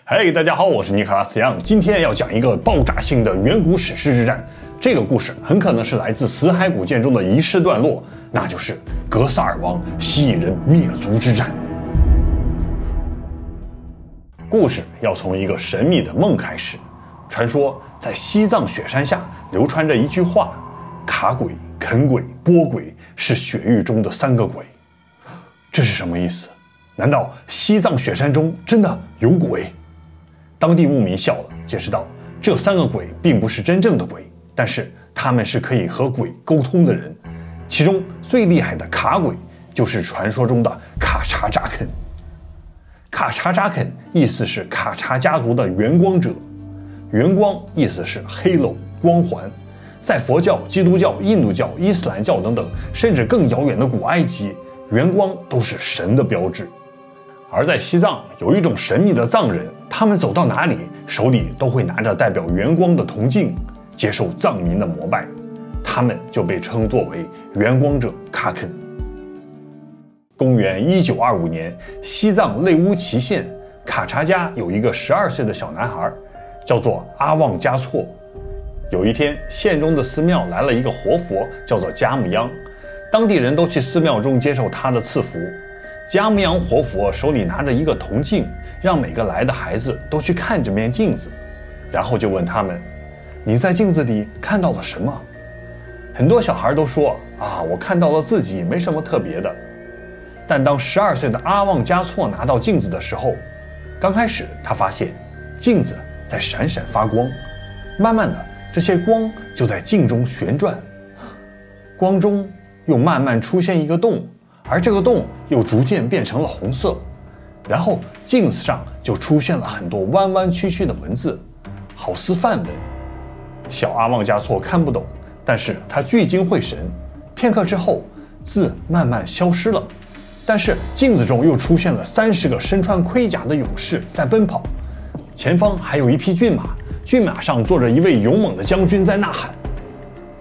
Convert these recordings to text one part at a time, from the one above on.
嘿，大家好，我是尼克拉斯杨，今天要讲一个爆炸性的远古史诗之战。这个故事很可能是来自死海古卷中的遗失段落，那就是格萨尔王蜥蜴人灭族之战。故事要从一个神秘的梦开始。传说在西藏雪山下流传着一句话：卡鬼、肯鬼、波鬼是雪域中的3个鬼。这是什么意思？难道西藏雪山中真的有鬼？当地牧民笑了，解释道：这3个鬼并不是真正的鬼，但是他们是可以和鬼沟通的人。其中最厉害的卡鬼就是传说中的卡查扎肯。卡查扎肯意思是卡查家族的元光者，元光意思是 halo 光环。在佛教、基督教、印度教、伊斯兰教等等，甚至更遥远的古埃及，元光都是神的标志。而在西藏有一种神秘的藏人，他们走到哪里，手里都会拿着代表元光的铜镜，接受藏民的膜拜，他们就被称作为元光者卡肯。公元1925年，西藏内乌齐县卡查家有一个12岁的小男孩，叫做阿旺加措。有一天，县中的寺庙来了一个活佛，叫做加木央，当地人都去寺庙中接受他的赐福。加木央活佛手里拿着一个铜镜，让每个来的孩子都去看这面镜子，然后就问他们：你在镜子里看到了什么？很多小孩都说：我看到了自己，没什么特别的。但当12岁的阿旺加措拿到镜子的时候，刚开始他发现镜子在闪闪发光，慢慢的这些光就在镜中旋转，光中又慢慢出现一个洞，而这个洞又逐渐变成了红色，然后镜子上就出现了很多弯弯曲曲的文字，好似梵文。小阿旺加措看不懂，但是他聚精会神，片刻之后字慢慢消失了，但是镜子中又出现了30个身穿盔甲的勇士在奔跑，前方还有一匹骏马，骏马上坐着一位勇猛的将军在呐喊。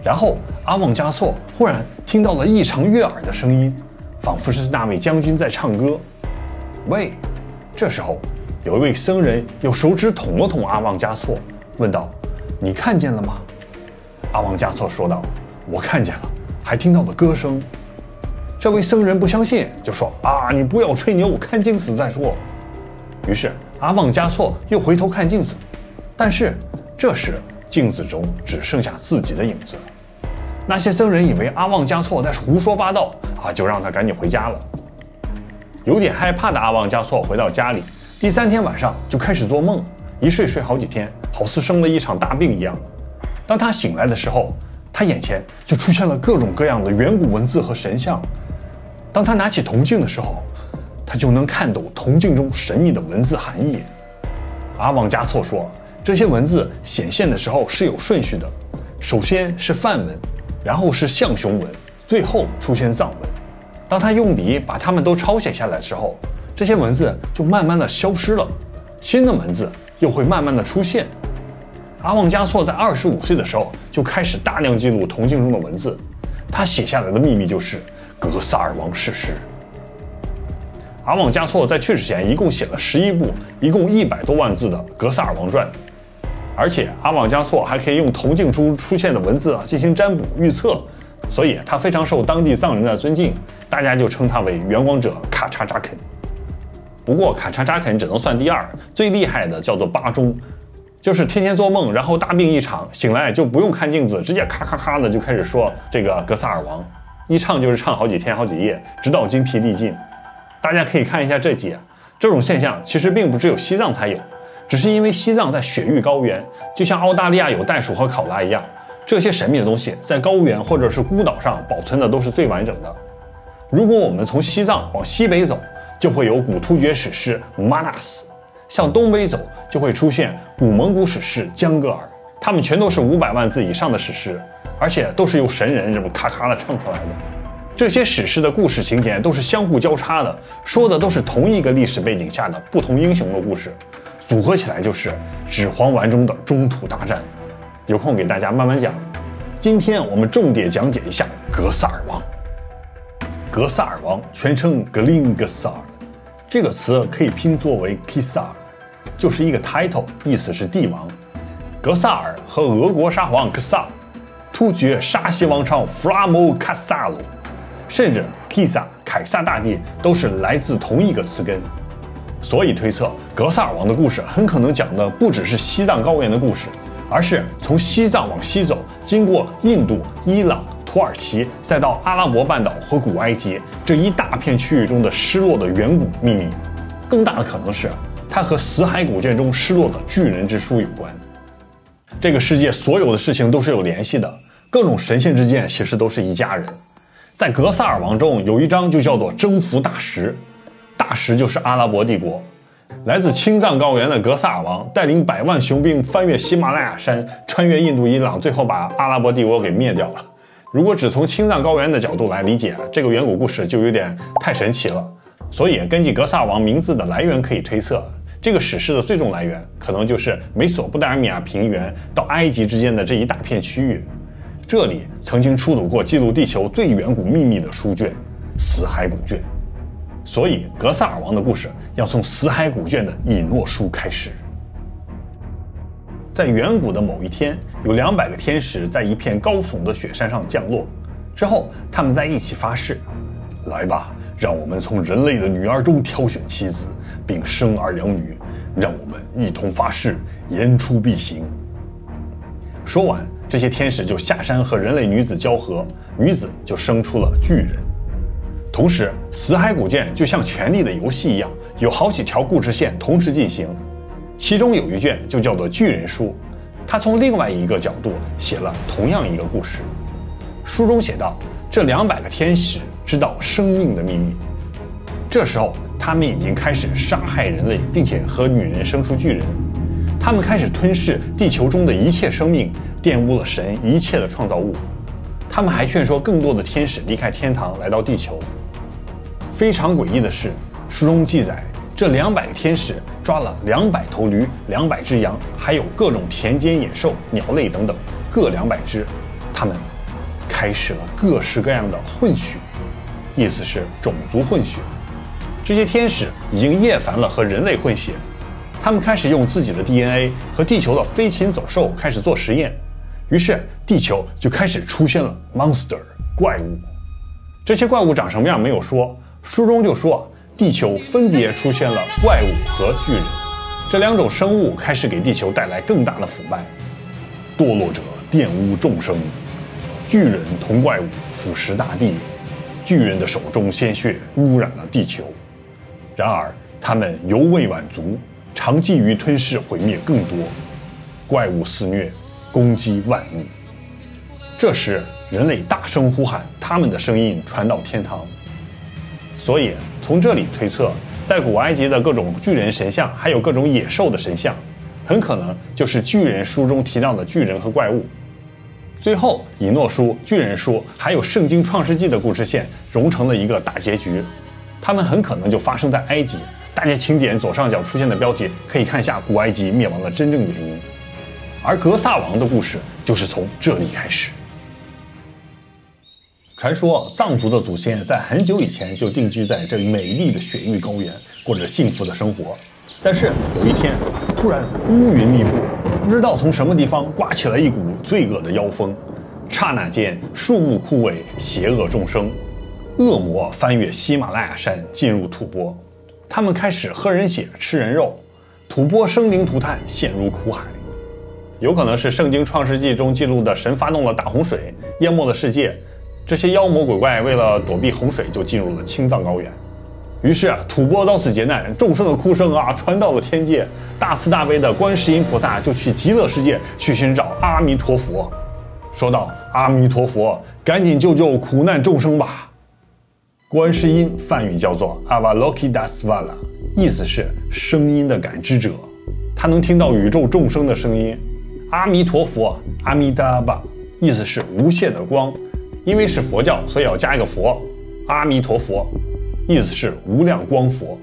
然后阿旺加措忽然听到了异常悦耳的声音，仿佛是那位将军在唱歌。喂！这时候有一位僧人用手指捅了捅阿旺加措，问道：你看见了吗？阿旺加措说道：我看见了，还听到了歌声。这位僧人不相信，就说：你不要吹牛，看镜子再说。于是阿旺加措又回头看镜子，但是这时镜子中只剩下自己的影子。那些僧人以为阿旺加措在胡说八道，就让他赶紧回家了。有点害怕的阿旺加措回到家里，第3天晚上就开始做梦，一睡好几天，好似生了一场大病一样。当他醒来的时候，他眼前就出现了各种各样的远古文字和神像。当他拿起铜镜的时候，他就能看懂铜镜中神秘的文字含义。阿旺加措说，这些文字显现的时候是有顺序的，首先是梵文，然后是象雄文，最后出现藏文。当他用笔把它们都抄写下来的时候，这些文字就慢慢的消失了，新的文字又会慢慢的出现。阿旺加措在25岁的时候就开始大量记录铜镜中的文字，他写下来的秘密就是格萨尔王逝世。阿旺加措在去世前一共写了11部，一共100多万字的《格萨尔王传》，而且阿旺加措还可以用铜镜中出现的文字进行占卜预测，所以他非常受当地藏人的尊敬，大家就称他为元光者卡查扎肯。不过卡查扎肯只能算第2，最厉害的叫做巴中，就是天天做梦，然后大病一场，醒来就不用看镜子，直接咔咔咔的就开始说这个格萨尔王，一唱就是唱好几天好几夜，直到精疲力尽。大家可以看一下这集，这种现象其实并不只有西藏才有，只是因为西藏在雪域高原，就像澳大利亚有袋鼠和考拉一样，这些神秘的东西在高原或者是孤岛上保存的都是最完整的。如果我们从西藏往西北走，就会有古突厥史诗玛纳斯，向东北走就会出现古蒙古史诗江格尔，它们全都是500万字以上的史诗，而且都是由神人这么咔咔的唱出来的。这些史诗的故事情节都是相互交叉的，说的都是同一个历史背景下的不同英雄的故事，组合起来就是《指环丸》中的中土大战。有空给大家慢慢讲。今天我们重点讲解一下格萨尔王。格萨尔王全称格林格萨尔，这个词可以拼作为 Kisar，就是一个 title， 意思是帝王。格萨尔和俄国沙皇克萨，突厥沙西王朝弗拉姆卡萨鲁，甚至 Kisa 凯撒大帝都是来自同一个词根。所以推测格萨尔王的故事很可能讲的不只是西藏高原的故事，而是从西藏往西走，经过印度、伊朗、土耳其，再到阿拉伯半岛和古埃及这一大片区域中的失落的远古秘密。更大的可能是它和死海古卷中失落的巨人之书有关。这个世界所有的事情都是有联系的，各种神仙之间其实都是一家人。在格萨尔王中有一章就叫做征服大食，大食就是阿拉伯帝国。来自青藏高原的格萨尔王带领100万雄兵翻越喜马拉雅山，穿越印度伊朗，最后把阿拉伯帝国给灭掉了。如果只从青藏高原的角度来理解这个远古故事，就有点太神奇了。所以根据格萨尔王名字的来源可以推测，这个史诗的最终来源可能就是美索不达米亚平原到埃及之间的这一大片区域。这里曾经出土过记录地球最远古秘密的书卷——死海古卷。所以格萨尔王的故事要从死海古卷的以诺书开始。在远古的某一天，有200个天使在一片高耸的雪山上降落，之后他们在一起发誓：来吧，让我们从人类的女儿中挑选妻子，并生儿养女，让我们一同发誓，言出必行。说完，这些天使就下山和人类女子交合，女子就生出了巨人。同时，死海古卷就像权力的游戏一样，有好几条故事线同时进行。其中有一卷就叫做巨人书，它从另外一个角度写了同样一个故事。书中写道，这200个天使知道生命的秘密。这时候，他们已经开始杀害人类，并且和女人生出巨人。他们开始吞噬地球中的一切生命，玷污了神一切的创造物。他们还劝说更多的天使离开天堂，来到地球。非常诡异的是，书中记载，这200个天使抓了200头驴、200只羊，还有各种田间野兽、鸟类等等，各200只。他们开始了各式各样的混血，意思是种族混血。这些天使已经厌烦了和人类混血，他们开始用自己的 DNA 和地球的飞禽走兽开始做实验。于是地球就开始出现了 monster 怪物。这些怪物长什么样没有说，书中就说地球分别出现了怪物和巨人，这2种生物开始给地球带来更大的腐败。堕落者玷污众生，巨人同怪物腐蚀大地，巨人的手中鲜血污染了地球。然而他们犹未满足，常觊觎吞噬毁灭更多，怪物肆虐，攻击万物。这时人类大声呼喊，他们的声音传到天堂。所以从这里推测，在古埃及的各种巨人神像，还有各种野兽的神像，很可能就是巨人书中提到的巨人和怪物。最后以诺书、巨人书还有圣经创世纪的故事线融成了一个大结局，它们很可能就发生在埃及。大家请点左上角出现的标题，可以看一下古埃及灭亡的真正原因。而格萨王的故事就是从这里开始。传说藏族的祖先在很久以前就定居在这美丽的雪域高原，过着幸福的生活。但是有一天，突然乌云密布，不知道从什么地方刮起了一股罪恶的妖风。刹那间，树木枯萎，邪恶众生，恶魔翻越喜马拉雅山，进入吐蕃。他们开始喝人血，吃人肉，吐蕃生灵涂炭，陷入苦海。有可能是圣经创世纪中记录的神发动了大洪水，淹没了世界。这些妖魔鬼怪为了躲避洪水，就进入了青藏高原。于是吐蕃遭此劫难，众生的哭声传到了天界。大慈大悲的观世音菩萨就去极乐世界去寻找阿弥陀佛，说道：“阿弥陀佛，赶紧救救苦难众生吧！”观世音梵语叫做 Avalokitesvara， 意思是声音的感知者，他能听到宇宙众生的声音。阿弥陀佛，阿弥达巴，意思是无限的光。因为是佛教，所以要加一个佛。阿弥陀佛，意思是无量光佛。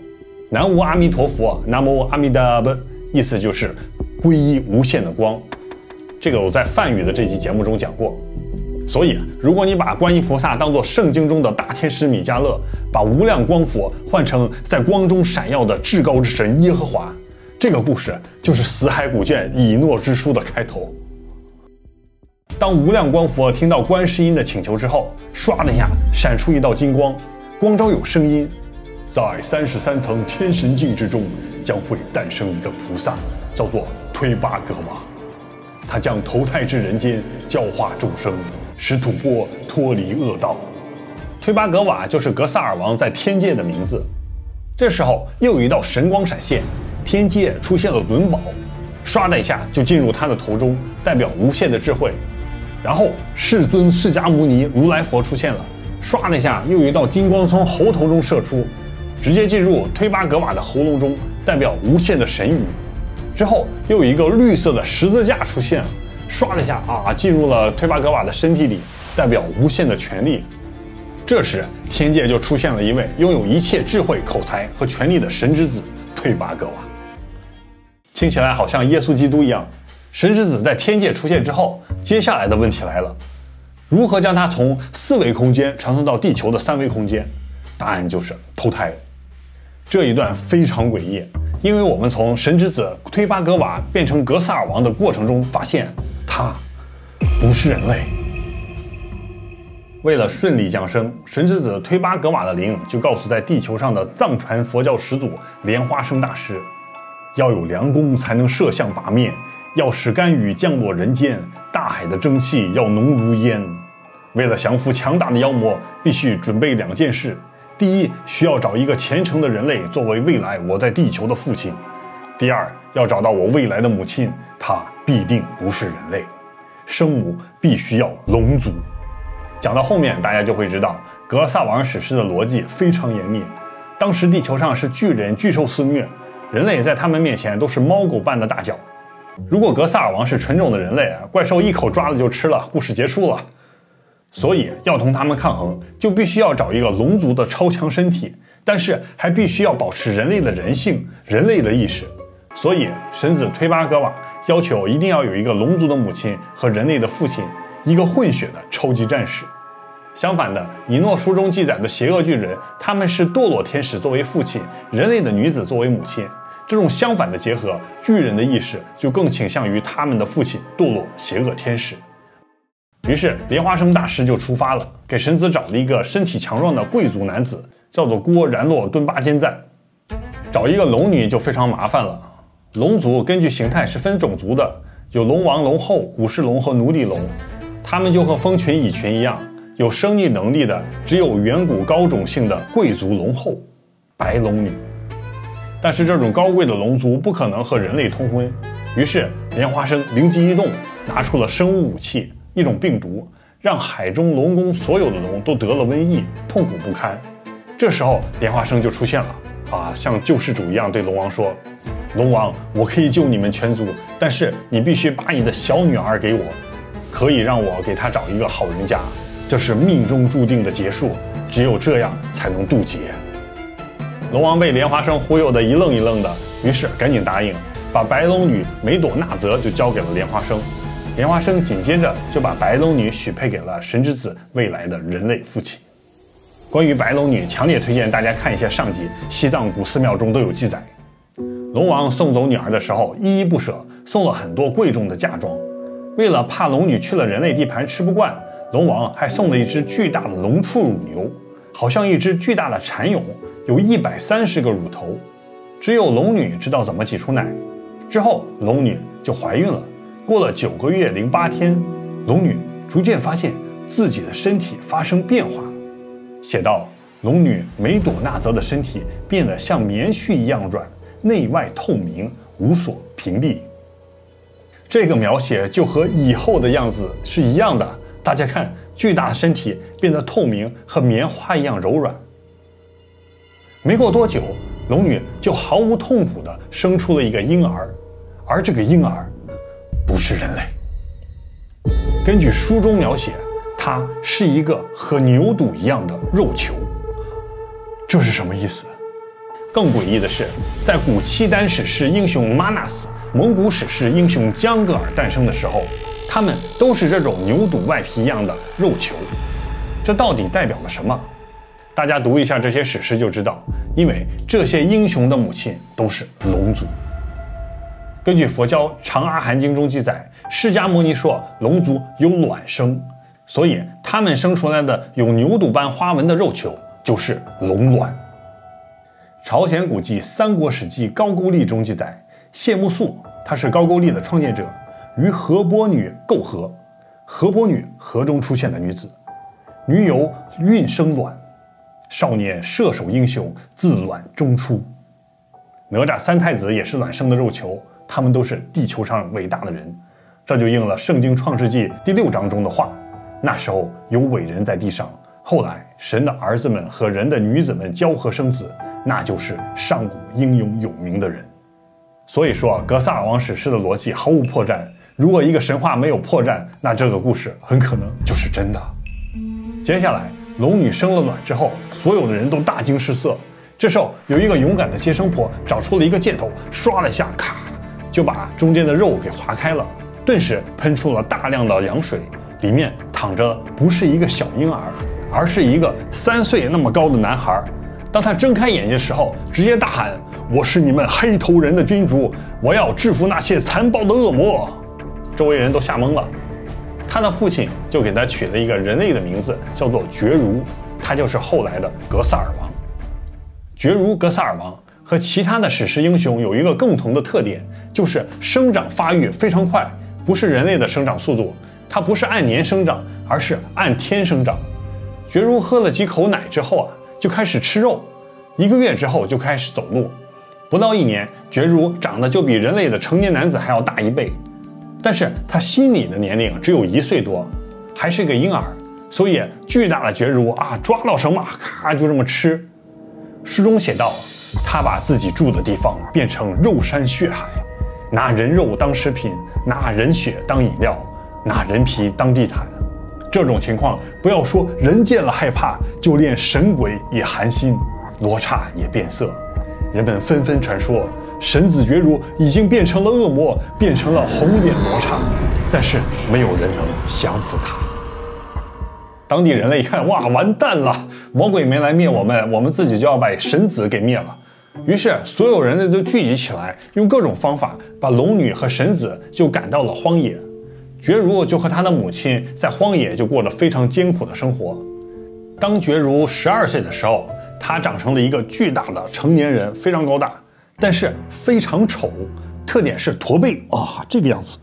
南无阿弥陀佛，南无阿弥达巴，意思就是皈依无限的光。这个我在梵语的这期节目中讲过。所以，如果你把观音菩萨当作圣经中的大天使米迦勒，把无量光佛换成在光中闪耀的至高之神耶和华，这个故事就是死海古卷以诺之书的开头。当无量光佛听到观世音的请求之后，唰的一下闪出一道金光，光中有声音，在33层天神境之中将会诞生一个菩萨，叫做推巴格瓦，他将投胎至人间，教化众生，使吐蕃脱离恶道。推巴格瓦就是格萨尔王在天界的名字。这时候又有一道神光闪现，天界出现了轮宝，唰的一下就进入他的头中，代表无限的智慧。然后世尊释迦牟尼如来佛出现了，唰的一下又有一道金光从喉头中射出，直接进入推巴格瓦的喉咙中，代表无限的神语。之后又有一个绿色的十字架出现了，唰的一下进入了推巴格瓦的身体里，代表无限的权力。这时天界就出现了一位拥有一切智慧、口才和权力的神之子推巴格瓦。听起来好像耶稣基督一样。神之子在天界出现之后，接下来的问题来了：如何将它从4维空间传送到地球的3维空间？答案就是投胎。这一段非常诡异，因为我们从神之子推巴格瓦变成格萨尔王的过程中发现，他不是人类。为了顺利降生，神之子推巴格瓦的灵就告诉在地球上的藏传佛教始祖莲花生大师，要有良功才能摄像拔灭，要使甘雨降落人间，大海的蒸汽要浓如烟。为了降服强大的妖魔，必须准备2件事：第一，需要找一个虔诚的人类作为未来我在地球的父亲；第二，要找到我未来的母亲，她必定不是人类，生母必须要龙族。讲到后面，大家就会知道格萨王史诗的逻辑非常严密。当时地球上是巨人巨兽肆虐，人类在他们面前都是猫狗般的大小。如果格萨尔王是纯种的人类，怪兽一口抓了就吃了，故事结束了。所以要同他们抗衡，就必须要找一个龙族的超强身体，但是还必须要保持人类的人性、人类的意识。所以神子推巴格瓦要求一定要有一个龙族的母亲和人类的父亲，一个混血的超级战士。相反的，以诺书中记载的邪恶巨人，他们是堕落天使作为父亲，人类的女子作为母亲。这种相反的结合，巨人的意识就更倾向于他们的父亲堕落邪恶天使。于是莲花生大师就出发了，给神子找了一个身体强壮的贵族男子，叫做郭然洛敦巴坚赞。找一个龙女就非常麻烦了。龙族根据形态是分种族的，有龙王、龙后、武士龙和奴隶龙。他们就和蜂群、蚁群一样，有生育能力的只有远古高种姓的贵族龙后，白龙女。但是这种高贵的龙族不可能和人类通婚，于是莲花生灵机一动，拿出了生物武器，一种病毒，让海中龙宫所有的龙都得了瘟疫，痛苦不堪。这时候莲花生就出现了，像救世主一样对龙王说：“龙王，我可以救你们全族，但是你必须把你的小女儿给我，可以让我给她找一个好人家，这是命中注定的结束，只有这样才能渡劫。”龙王被莲花生忽悠得一愣一愣的，于是赶紧答应，把白龙女梅朵纳泽就交给了莲花生。莲花生紧接着就把白龙女许配给了神之子未来的人类父亲。关于白龙女，强烈推荐大家看一下上集，西藏古寺庙中都有记载。龙王送走女儿的时候依依不舍，送了很多贵重的嫁妆。为了怕龙女去了人类地盘吃不惯，龙王还送了一只巨大的龙畜乳牛，好像一只巨大的蚕蛹，有130个乳头，只有龙女知道怎么挤出奶。之后龙女就怀孕了，过了9个月08天，龙女逐渐发现自己的身体发生变化，写道：龙女梅朵纳泽的身体变得像棉絮一样软，内外透明，无所屏蔽。这个描写就和以后的样子是一样的，大家看，巨大的身体变得透明，和棉花一样柔软。没过多久，龙女就毫无痛苦地生出了一个婴儿，而这个婴儿不是人类。根据书中描写，它是一个和牛肚一样的肉球。这是什么意思？更诡异的是，在古契丹史诗英雄马纳斯、蒙古史诗英雄江格尔诞生的时候，他们都是这种牛肚外皮一样的肉球。这到底代表了什么？大家读一下这些史诗就知道，因为这些英雄的母亲都是龙族。根据佛教《长阿含经》中记载，释迦牟尼说龙族有卵生，所以他们生出来的有牛肚般花纹的肉球就是龙卵。朝鲜古记《三国史记·高句丽》中记载，谢木素她是高句丽的创建者，与河伯女媾和，河伯女河中出现的女子，女有孕生卵，少年射手英雄，自卵中出。哪吒三太子也是卵生的肉球，他们都是地球上伟大的人，这就应了《圣经·创世纪》第6章中的话：那时候有伟人在地上，后来神的儿子们和人的女子们交合生子，那就是上古英勇有名的人。所以说，格萨尔王史诗的逻辑毫无破绽。如果一个神话没有破绽，那这个故事很可能就是真的。接下来，龙女生了卵之后，所有的人都大惊失色。这时候，有一个勇敢的接生婆找出了一个箭头，唰了一下，咔，就把中间的肉给划开了，顿时喷出了大量的羊水，里面躺着不是一个小婴儿，而是一个3岁那么高的男孩。当他睁开眼睛的时候，直接大喊：“我是你们黑头人的君主，我要制服那些残暴的恶魔！”周围人都吓懵了。他的父亲就给他取了一个人类的名字，叫做觉如，他就是后来的格萨尔王。觉如格萨尔王和其他的史诗英雄有一个共同的特点，就是生长发育非常快，不是人类的生长速度，它不是按年生长，而是按天生长。觉如喝了几口奶之后就开始吃肉，1个月之后就开始走路，不到1年，觉如长得就比人类的成年男子还要大1倍。但是他心理的年龄只有1岁多，还是个婴儿，所以巨大的觉如抓到什么咔就这么吃。书中写道，他把自己住的地方变成肉山血海，拿人肉当食品，拿人血当饮料，拿人皮当地毯。这种情况，不要说人见了害怕，就连神鬼也寒心，罗刹也变色。人们纷纷传说，神子觉如已经变成了恶魔，变成了红脸罗刹，但是没有人能降服他。当地人类一看，哇，完蛋了，魔鬼没来灭我们，我们自己就要把神子给灭了。于是所有人类都聚集起来，用各种方法把龙女和神子就赶到了荒野。觉如就和他的母亲在荒野就过着非常艰苦的生活。当觉如12岁的时候，他长成了一个巨大的成年人，非常高大，但是非常丑，特点是驼背这个样子。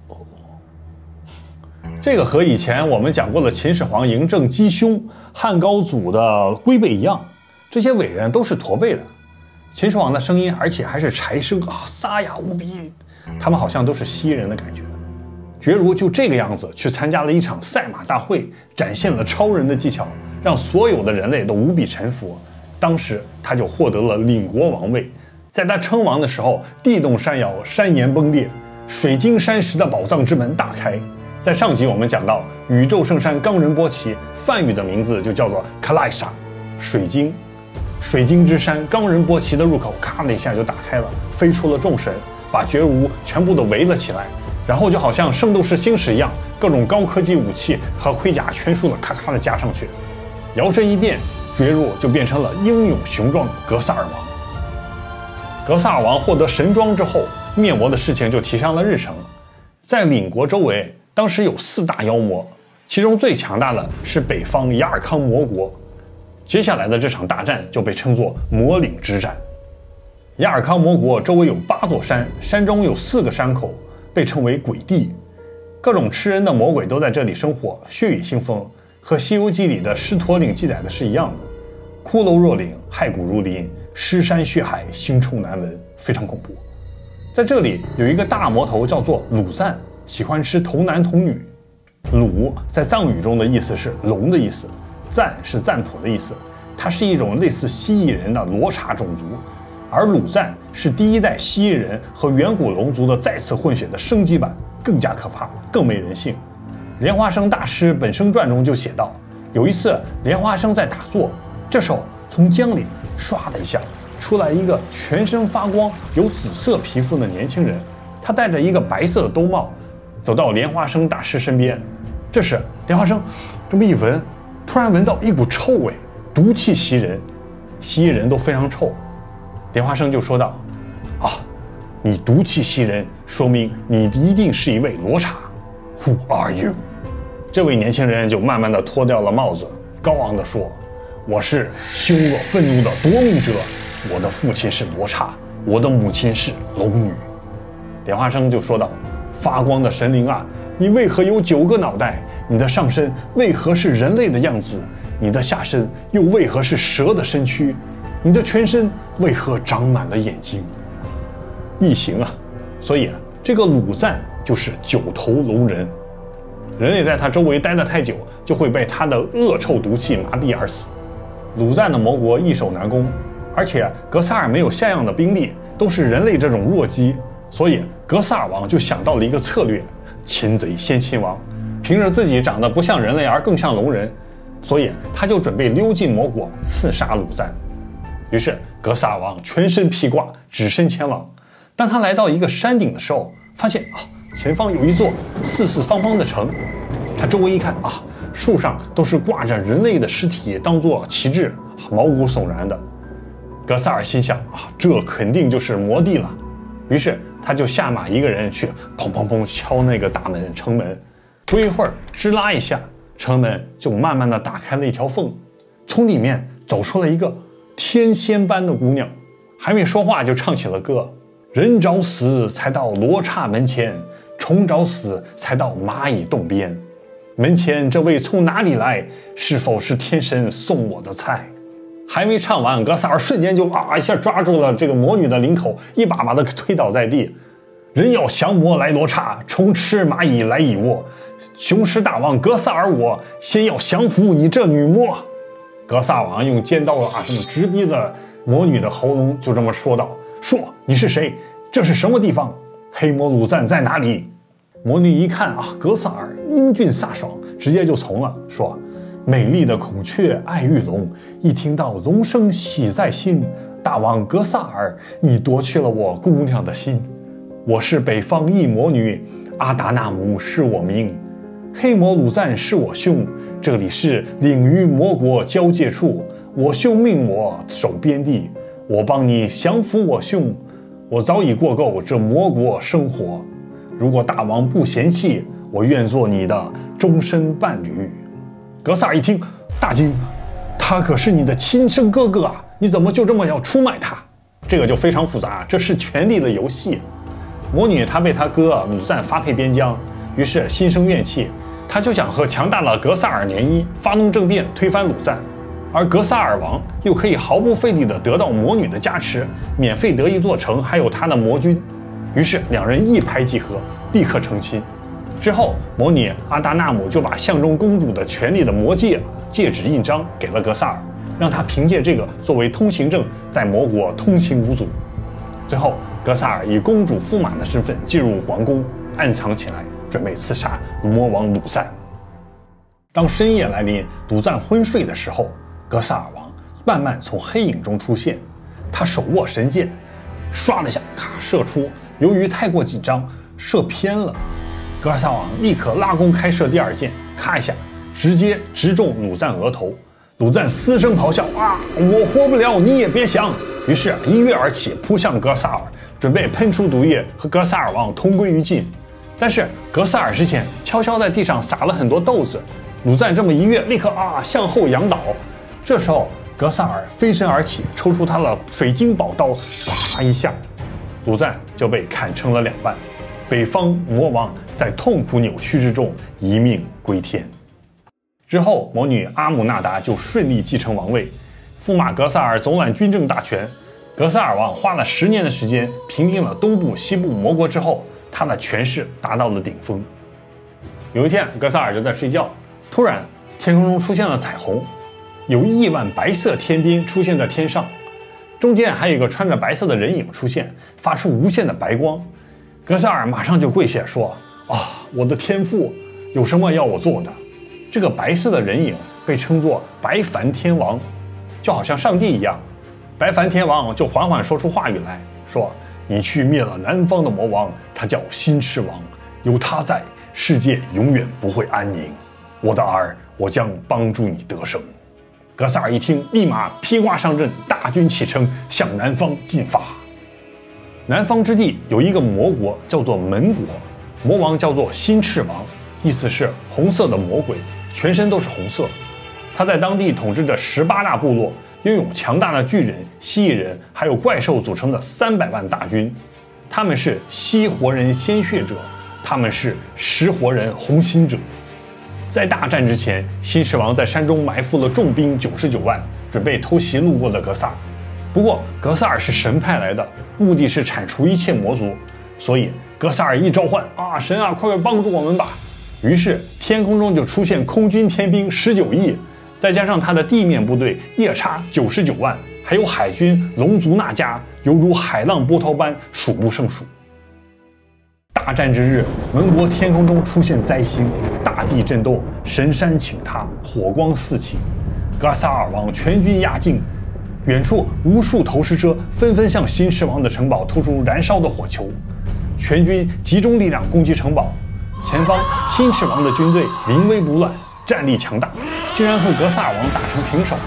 这个和以前我们讲过的秦始皇嬴政鸡胸、汉高祖的龟背一样，这些伟人都是驼背的。秦始皇的声音，而且还是柴声沙哑无比，他们好像都是西人的感觉。觉如就这个样子去参加了一场赛马大会，展现了超人的技巧，让所有的人类都无比臣服。当时他就获得了领国王位。在他称王的时候，地动山摇，山岩崩裂，水晶山石的宝藏之门大开。在上集我们讲到，宇宙圣山冈仁波齐，梵语的名字就叫做卡莱莎，水晶。水晶之山冈仁波齐的入口咔的一下就打开了，飞出了众神，把觉如全部都围了起来。然后就好像圣斗士星矢一样，各种高科技武器和盔甲全数的咔咔的加上去，摇身一变，觉如就变成了英勇雄壮的格萨尔王。格萨尔王获得神装之后，灭魔的事情就提上了日程。在领国周围，当时有4大妖魔，其中最强大的是北方雅尔康魔国。接下来的这场大战就被称作魔岭之战。雅尔康魔国周围有8座山，山中有4个山口，被称为鬼地。各种吃人的魔鬼都在这里生活，血雨腥风，和《西游记》里的狮驼岭记载的是一样的。骷髅若岭，骸骨如林，尸山血海，腥臭难闻，非常恐怖。在这里有一个大魔头叫做鲁赞，喜欢吃童男童女。鲁在藏语中的意思是龙的意思，赞是赞普的意思，它是一种类似蜥蜴人的罗刹种族。而鲁赞是第1代蜥蜴人和远古龙族的再次混血的升级版，更加可怕，更没人性。莲花生大师本生传中就写道，有一次莲花生在打坐，这时候从江里唰的一下出来一个全身发光、有紫色皮肤的年轻人，他戴着一个白色的兜帽，走到莲花生大师身边。这时莲花生这么一闻，突然闻到一股臭味，毒气袭人，蜥蜴人都非常臭。莲花生就说道：你毒气袭人，说明你一定是一位罗刹。Who are you？” 这位年轻人就慢慢地脱掉了帽子，高昂地说：“我是凶恶愤怒的夺命者，我的父亲是罗刹，我的母亲是龙女。”莲花生就说道：“发光的神灵啊，你为何有9个脑袋？你的上身为何是人类的样子？你的下身又为何是蛇的身躯？你的全身为何长满了眼睛？”异形啊，所以这个鲁赞就是9头龙人。人类在他周围待得太久，就会被他的恶臭毒气麻痹而死。鲁赞的魔国易守难攻，而且格萨尔没有像样的兵力，都是人类这种弱鸡，所以格萨尔王就想到了一个策略：擒贼先擒王。凭着自己长得不像人类而更像龙人，所以他就准备溜进魔国刺杀鲁赞。于是格萨尔王全身披挂，只身前往。当他来到一个山顶的时候，发现前方有一座四四方方的城。他周围一看树上都是挂着人类的尸体当做旗帜，毛骨悚然的。格萨尔心想这肯定就是魔帝了。于是他就下马一个人去砰砰砰敲那个大门城门。不一会儿，吱啦一下，城门就慢慢的打开了一条缝，从里面走出了一个天仙般的姑娘，还没说话就唱起了歌：“人找死才到罗刹门前，虫找死才到蚂蚁洞边。门前这位从哪里来？是否是天神送我的菜？”还没唱完，格萨尔瞬间就一下抓住了这个魔女的领口，一把把她推倒在地。人要降魔来罗刹，虫吃蚂蚁来蚁窝。雄狮大王格萨尔我，先要降服你这女魔。格萨尔王用尖刀这么直逼着魔女的喉咙，就这么说道：“说你是谁？这是什么地方？黑魔鲁赞在哪里？”魔女一看格萨尔英俊飒爽，直接就从了，说：“美丽的孔雀爱玉龙，一听到龙声喜在心。大王格萨尔，你夺去了我姑娘的心。我是北方一魔女，阿达纳姆是我名，黑魔鲁赞是我兄。这里是领域魔国交界处，我兄命我守边地，我帮你降服我兄。我早已过够这魔国生活，如果大王不嫌弃，我愿做你的终身伴侣。”格萨尔一听大惊，他可是你的亲生哥哥啊，你怎么就这么要出卖他？这个就非常复杂，这是权力的游戏。魔女她被她哥鲁赞发配边疆，于是心生怨气，她就想和强大的格萨尔联姻，发动政变推翻鲁赞。而格萨尔王又可以毫不费力地得到魔女的加持，免费得一座城，还有他的魔军。于是两人一拍即合，立刻成亲。之后，魔女阿达纳姆就把象征公主的权力的魔戒戒指印章给了格萨尔，让他凭借这个作为通行证，在魔国通行无阻。最后，格萨尔以公主驸马的身份进入皇宫，暗藏起来，准备刺杀魔王鲁赞。当深夜来临，鲁赞昏睡的时候，格萨尔王慢慢从黑影中出现，他手握神剑，唰的一下射出，由于太过紧张，射偏了。格萨尔王立刻拉弓开射第二箭，咔一下直接直中鲁赞额头。鲁赞嘶声咆哮：“我活不了，你也别想！”于是一跃而起，扑向格萨尔，准备喷出毒液和格萨尔王同归于尽。但是格萨尔之前悄悄在地上撒了很多豆子，鲁赞这么一跃，立刻向后仰倒。这时候格萨尔飞身而起，抽出他的水晶宝刀，啪一下，鲁赞就被砍成了2半。北方魔王在痛苦扭曲之中一命归天。之后，魔女阿姆纳达就顺利继承王位，驸马格萨尔总揽军政大权。格萨尔王花了10年的时间平定了东部、西部魔国之后，他的权势达到了顶峰。有一天，格萨尔就在睡觉，突然天空中出现了彩虹，有亿万白色天边出现在天上，中间还有一个穿着白色的人影出现，发出无限的白光。格萨尔马上就跪下说：“我的天父，有什么要我做的？”这个白色的人影被称作白梵天王，就好像上帝一样。白梵天王就缓缓说出话语来说：“你去灭了南方的魔王，他叫新赤王，有他在，世界永远不会安宁。我的儿，我将帮助你得胜。”格萨尔一听，立马披挂上阵，大军启程，向南方进发。南方之地有一个魔国，叫做门国，魔王叫做新赤王，意思是红色的魔鬼，全身都是红色。他在当地统治着18大部落，拥有强大的巨人、蜥蜴人还有怪兽组成的300万大军。他们是吸活人鲜血者，他们是食活人红心者。在大战之前，新赤王在山中埋伏了重兵99万，准备偷袭路过的格萨尔。不过格萨尔是神派来的，目的是铲除一切魔族，所以格萨尔一召唤啊，神啊，快帮助我们吧！于是天空中就出现空军天兵19亿，再加上他的地面部队夜叉99万，还有海军龙族那迦，犹如海浪波涛般数不胜数。大战之日，门国天空中出现灾星，大地震动，神山倾塌，火光四起，格萨尔王全军压境。远处无数投石车纷纷向新赤王的城堡投出燃烧的火球，全军集中力量攻击城堡。前方新赤王的军队临危不乱，战力强大，竟然和格萨尔王打成平手。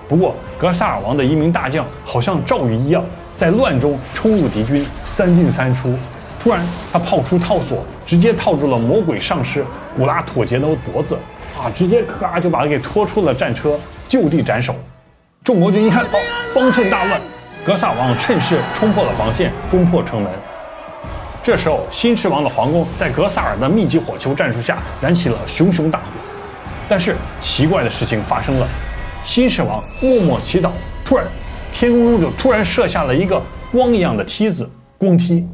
不过格萨尔王的一名大将好像赵宇一样，在乱中冲入敌军，3进3出。突然他抛出套索，直接套住了魔鬼上师古拉妥杰的脖子，直接咔就把他给拖出了战车，就地斩首。众魔军一看，方寸大乱，格萨王趁势冲破了防线，攻破城门。这时候，新赤王的皇宫在格萨尔的密集火球战术下燃起了熊熊大火。但是奇怪的事情发生了，新赤王默默祈祷，突然天空中就突然射下了一个光一样的梯子，光梯。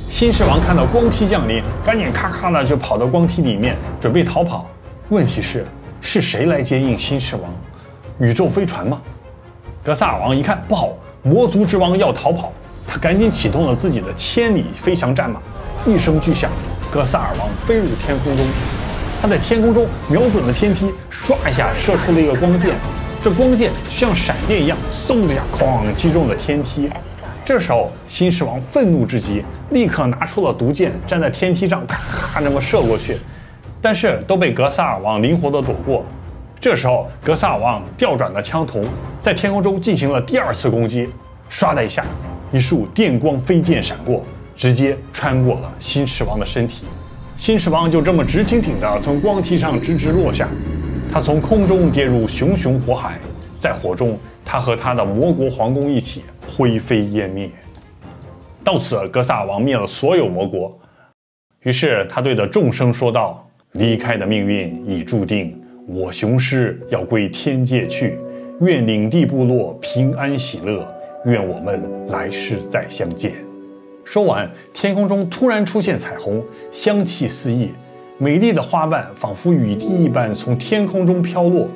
新赤王看到光梯降临，赶紧咔咔的就跑到光梯里面，准备逃跑。问题是谁来接应新赤王？宇宙飞船吗？格萨尔王一看不好，魔族之王要逃跑，他赶紧启动了自己的千里飞翔战马，一声巨响，格萨尔王飞入天空中。他在天空中瞄准了天梯，唰一下射出了一个光箭，这光箭像闪电一样，嗖的一下哐击中了天梯。这时候新赤王愤怒至极，立刻拿出了毒箭，站在天梯上咔咔那么射过去，但是都被格萨尔王灵活地躲过。这时候格萨尔王调转了枪头，在天空中进行了第2次攻击，唰的一下，一束电光飞剑闪过，直接穿过了新赤王的身体。新赤王就这么直挺挺的从光梯上直直落下，他从空中跌入熊熊火海，在火中他和他的魔国皇宫一起灰飞烟灭。到此，格萨尔王灭了所有魔国。于是他对着众生说道：“离开的命运已注定，我雄狮要归天界去。愿领地部落平安喜乐，愿我们来世再相见。”说完，天空中突然出现彩虹，香气四溢，美丽的花瓣仿佛雨滴一般从天空中飘落。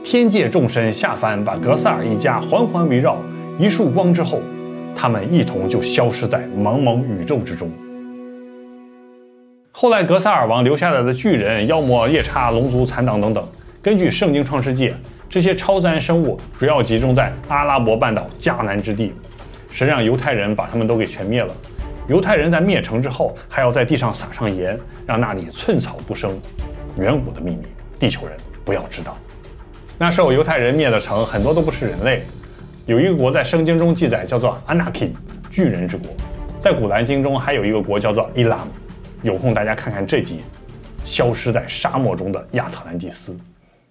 天界众神下凡，把格萨尔一家环环围绕。一束光之后，他们一同就消失在茫茫宇宙之中。后来，格萨尔王留下来的巨人、妖魔、夜叉、龙族、残党等等，根据圣经创世纪，这些超自然生物主要集中在阿拉伯半岛迦南之地。神让犹太人把他们都给全灭了。犹太人在灭城之后，还要在地上撒上盐，让那里寸草不生。远古的秘密，地球人不要知道。那时候犹太人灭的城很多都不是人类，有一个国在圣经中记载叫做 Anakim 巨人之国，在古兰经中还有一个国叫做 Elam。有空大家看看这集，消失在沙漠中的亚特兰蒂斯。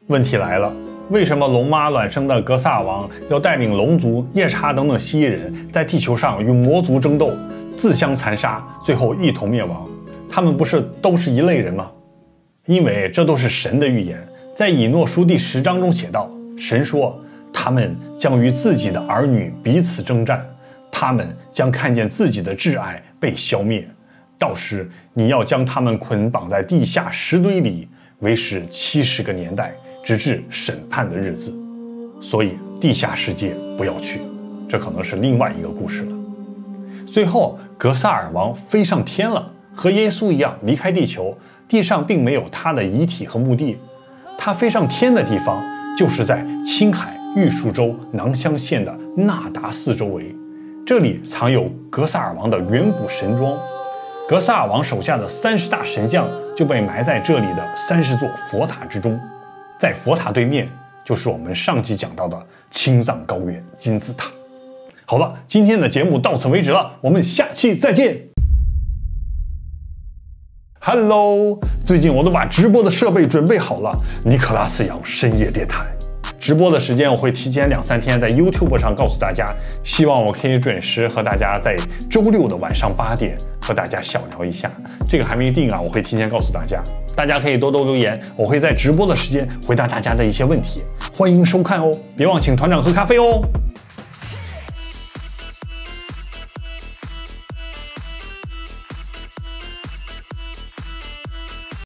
问题来了，为什么龙妈卵生的格萨尔王要带领龙族、夜叉等等蜥蜴人在地球上与魔族争斗，自相残杀，最后一同灭亡？他们不是都是一类人吗？因为这都是神的预言。在以诺书第10章中写道，神说他们将与自己的儿女彼此征战，他们将看见自己的挚爱被消灭，到时你要将他们捆绑在地下石堆里，为时70个年代，直至审判的日子。所以地下世界不要去，这可能是另外一个故事了。最后格萨尔王飞上天了，和耶稣一样离开地球，地上并没有他的遗体和墓地。他飞上天的地方就是在青海玉树州囊乡县的纳达寺周围，这里藏有格萨尔王的远古神庄。格萨尔王手下的30大神将就被埋在这里的30座佛塔之中，在佛塔对面就是我们上集讲到的青藏高原金字塔。好了，今天的节目到此为止了，我们下期再见。Hello， 最近我都把直播的设备准备好了，尼克拉斯杨深夜电台。直播的时间我会提前2-3天在 YouTube 上告诉大家，希望我可以准时和大家在周6的晚上8点和大家小聊一下。这个还没定啊，我会提前告诉大家，大家可以多多留言，我会在直播的时间回答大家的一些问题，欢迎收看哦，别忘请团长喝咖啡哦。